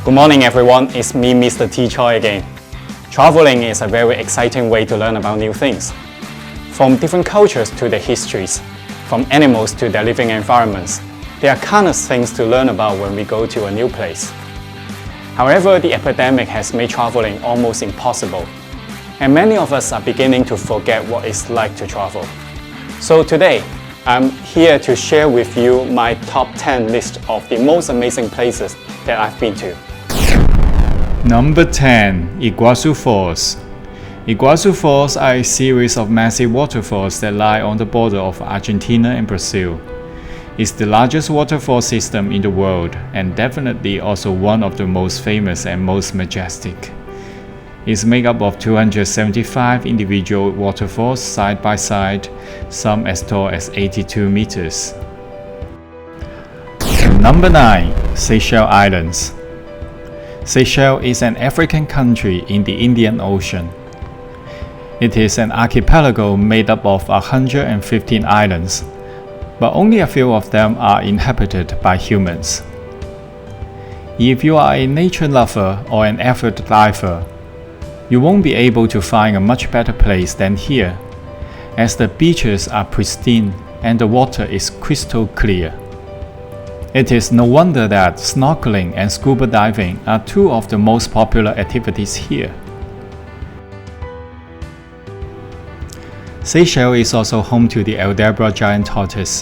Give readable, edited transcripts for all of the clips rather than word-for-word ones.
Good morning everyone, it's me Mr. T. Choi again. Traveling is a very exciting way to learn about new things. From different cultures to their histories, from animals to their living environments, there are countless things to learn about when we go to a new place. However, the epidemic has made traveling almost impossible, and many of us are beginning to forget what it's like to travel. So today, I'm here to share with you my top 10 list of the most amazing places that I've been to. Number 10. Iguazu Falls. Iguazu Falls are a series of massive waterfalls that lie on the border of Argentina and Brazil. It's the largest waterfall system in the world and definitely also one of the most famous and most majestic. It's made up of 275 individual waterfalls side by side, some as tall as 82 meters. Number 9. Seychelles Islands. Seychelles is an African country in the Indian Ocean. It is an archipelago made up of 115 islands, but only a few of them are inhabited by humans. If you are a nature lover or an avid diver, you won't be able to find a much better place than here, as the beaches are pristine and the water is crystal clear. It is no wonder that snorkeling and scuba diving are two of the most popular activities here. Seychelles is also home to the Aldabra giant tortoise,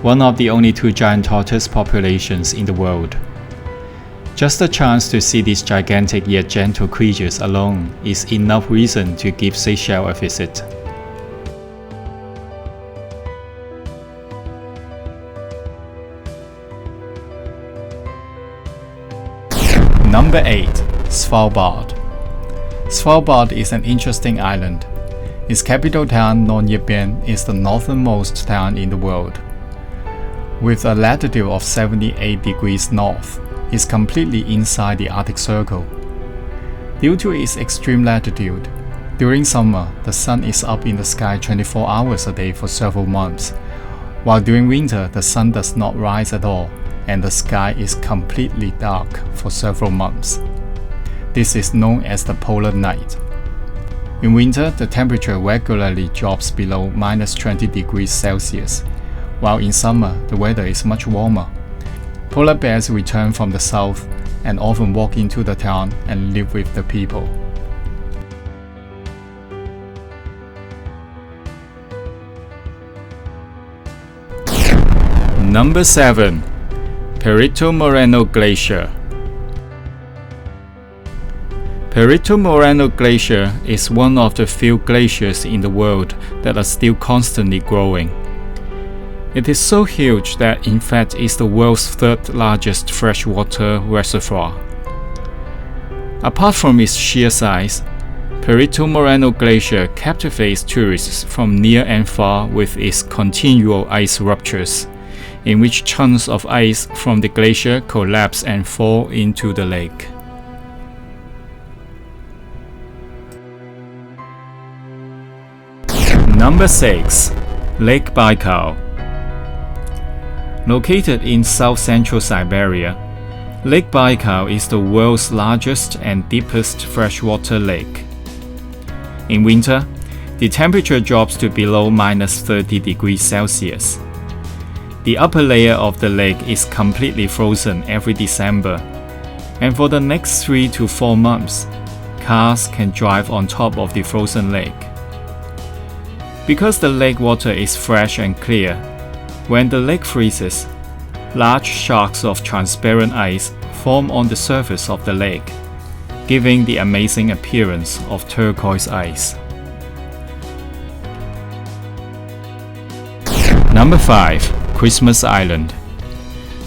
one of the only two giant tortoise populations in the world. Just the chance to see these gigantic yet gentle creatures alone is enough reason to give Seychelles a visit. Number 8. Svalbard. Svalbard is an interesting island. Its capital town, Longyearbyen, is the northernmost town in the world. With a latitude of 78 degrees north, it's completely inside the Arctic Circle. Due to its extreme latitude, during summer, the sun is up in the sky 24 hours a day for several months, while during winter, the sun does not rise at all, and the sky is completely dark for several months. This is known as the polar night. In winter, the temperature regularly drops below -20 degrees Celsius, while in summer, the weather is much warmer. Polar bears return from the south and often walk into the town and live with the people. Number 7. Perito Moreno Glacier. Perito Moreno Glacier is one of the few glaciers in the world that are still constantly growing. It is so huge that in fact it's the world's third largest freshwater reservoir. Apart from its sheer size, Perito Moreno Glacier captivates tourists from near and far with its continual ice ruptures, in which chunks of ice from the glacier collapse and fall into the lake. Number 6. Lake Baikal. Located in south-central Siberia, Lake Baikal is the world's largest and deepest freshwater lake. In winter, the temperature drops to below -30 degrees Celsius. The upper layer of the lake is completely frozen every December, and for the next 3 to 4 months, cars can drive on top of the frozen lake. Because the lake water is fresh and clear, when the lake freezes, large sharks of transparent ice form on the surface of the lake, giving the amazing appearance of turquoise ice. Number 5. Christmas Island.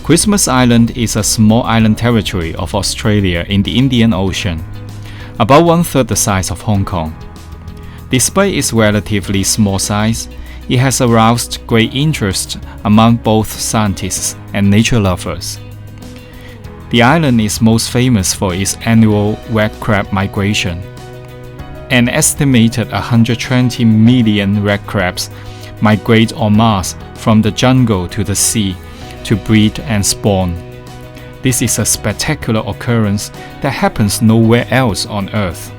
Christmas Island is a small island territory of Australia in the Indian Ocean, about 1/3 the size of Hong Kong. Despite its relatively small size, it has aroused great interest among both scientists and nature lovers. The island is most famous for its annual red crab migration. An estimated 120 million red crabs migrate en masse from the jungle to the sea to breed and spawn. This is a spectacular occurrence that happens nowhere else on Earth,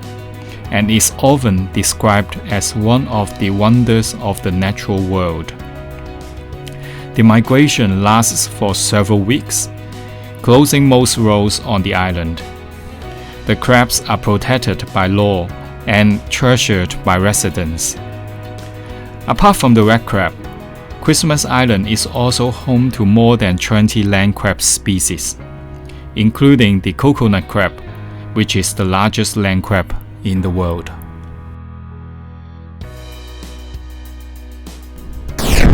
and is often described as one of the wonders of the natural world. The migration lasts for several weeks, closing most roads on the island. The crabs are protected by law and treasured by residents. Apart from the red crab, Christmas Island is also home to more than 20 land crab species, including the coconut crab, which is the largest land crab in the world.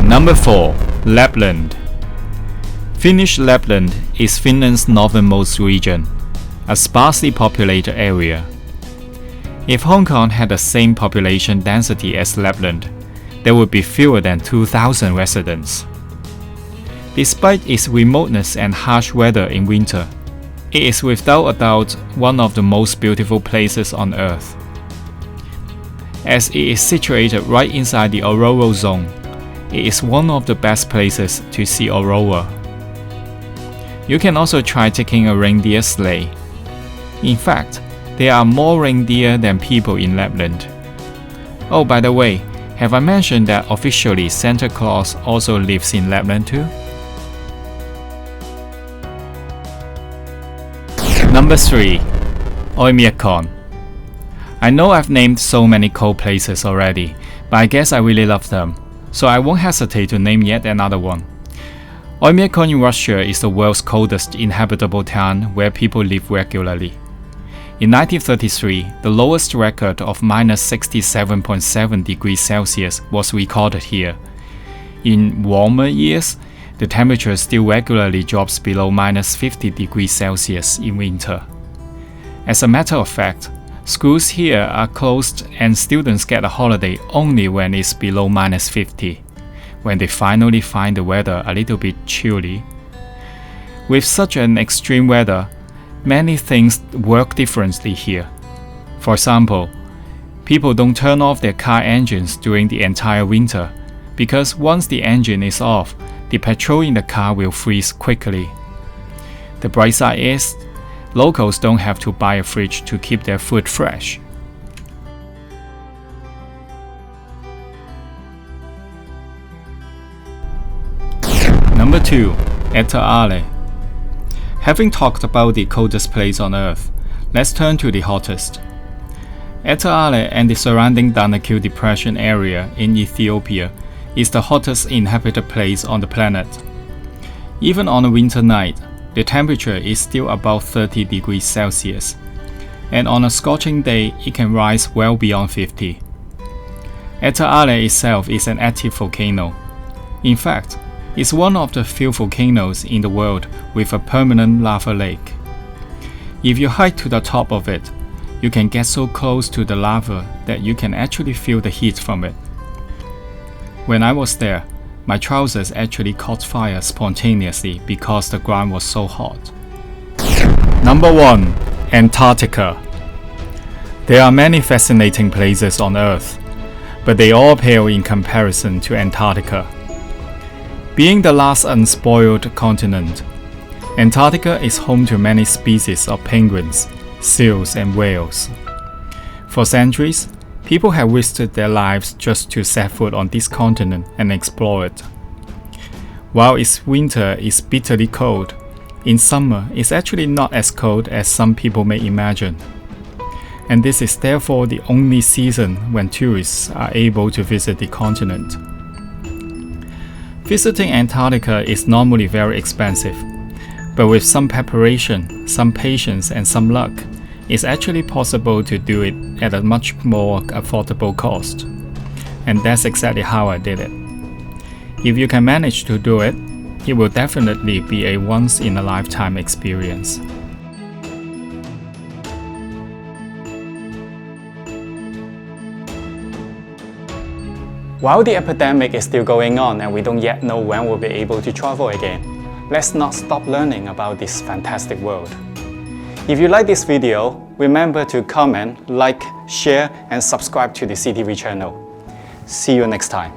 Number 4. Lapland. Finnish Lapland is Finland's northernmost region, a sparsely populated area. If Hong Kong had the same population density as Lapland, there would be fewer than 2,000 residents. Despite its remoteness and harsh weather in winter, it is without a doubt one of the most beautiful places on Earth. As it is situated right inside the auroral zone, it is one of the best places to see aurora. You can also try taking a reindeer sleigh. In fact, there are more reindeer than people in Lapland. Oh, by the way, have I mentioned that officially Santa Claus also lives in Lapland too? Number 3. Oymyakon. I know I've named so many cold places already, but I guess I really love them, so I won't hesitate to name yet another one. Oymyakon in Russia is the world's coldest inhabitable town where people live regularly. In 1933, the lowest record of -67.7 degrees Celsius was recorded here. In warmer years, the temperature still regularly drops below -50 degrees Celsius in winter. As a matter of fact, schools here are closed and students get a holiday only when it's below -50, when they finally find the weather a little bit chilly. With such an extreme weather, many things work differently here. For example, people don't turn off their car engines during the entire winter, because once the engine is off, the petrol in the car will freeze quickly. The bright side is, locals don't have to buy a fridge to keep their food fresh. Number 2. Et'ale. Having talked about the coldest place on Earth, let's turn to the hottest. Et'ale and the surrounding Danakil Depression area in Ethiopia is the hottest inhabited place on the planet. Even on a winter night, the temperature is still about 30 degrees Celsius, and on a scorching day it can rise well beyond 50. Et'ale itself is an active volcano. In fact, it's one of the few volcanoes in the world with a permanent lava lake. If you hike to the top of it, you can get so close to the lava that you can actually feel the heat from it. When I was there, my trousers actually caught fire spontaneously because the ground was so hot. Number 1. Antarctica. There are many fascinating places on Earth, but they all pale in comparison to Antarctica. Being the last unspoiled continent, Antarctica is home to many species of penguins, seals, and whales. For centuries, people have risked their lives just to set foot on this continent and explore it. While its winter is bitterly cold, in summer it's actually not as cold as some people may imagine. And this is therefore the only season when tourists are able to visit the continent. Visiting Antarctica is normally very expensive, but with some preparation, some patience, and some luck, it's actually possible to do it at a much more affordable cost. And that's exactly how I did it. If you can manage to do it, it will definitely be a once-in-a-lifetime experience. While the epidemic is still going on and we don't yet know when we'll be able to travel again, let's not stop learning about this fantastic world. If you like this video, remember to comment, like, share, and subscribe to the CTV channel. See you next time.